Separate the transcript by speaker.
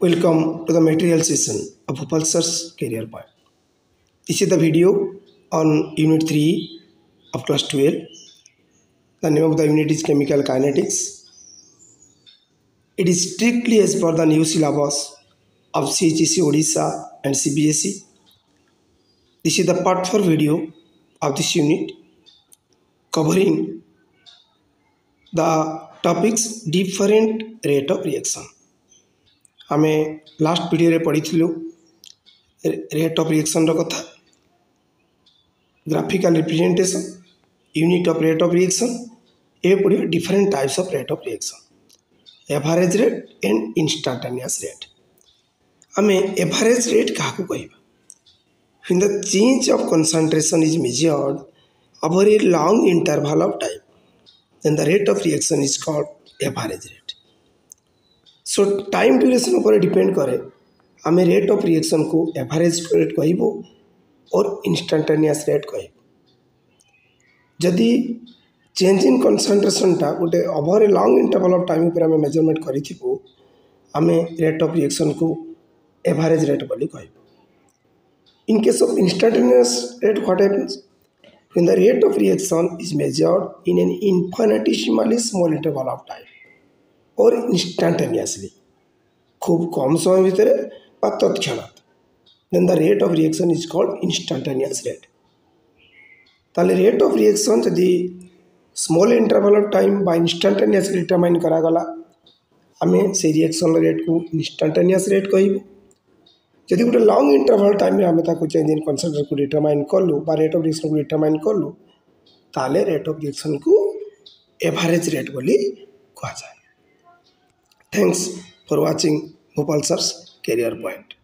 Speaker 1: Welcome to the material session of Pulsar's Career Point. This is the video on Unit 3 of Class 12. The name of the unit is Chemical Kinetics. It is strictly as per the new syllabus of CHEC Odisha and CBSE. This is the part 4 video of this unit covering the topics different rate of reaction. आमे last video रे पढ़ी rate of reaction कथा graphical representation unit of rate of reaction ए पढ़ी different types of rate of reaction average rate and instantaneous rate आमे average rate क्या कहबा when the change of concentration is measured over a long interval of time then the rate of reaction is called average rate. So time duration ऊपर depend करे आमे rate of reaction को average rate कहबो और instantaneous rate कहबो. जदि change in concentration टा गोटे over a long interval of time ऊपर आमे मेजरमेंट करिथिबो आमे रेट ऑफ रिएक्शन को एवरेज रेट बोली कहबो. In case of instantaneous rate what happens when the rate of reaction is measured in an infinitesimally small interval of time और instantaneously खूब कम समय भितर तत्क्षणात then the rate of reaction is called instantaneous rate. ताले rate of reaction जदि small interval of time बा instantaneous determine करागला आमे से रिएक्शन रेट को इंस्टांटेनियस रेट कहबो. जदि गोटे लॉन्ग इंटरवल टाइम में आमे ताको चेंज इन कंसंट्रेशन को डिटरमाइन करलु बा रेट ऑफ रिएक्शन को डिटरमाइन करलु ताले रेट ऑफ रिएक्शन को एवरेज रेट बोली कहा जाए. Thanks for watching Bhopal Sir's Career Point.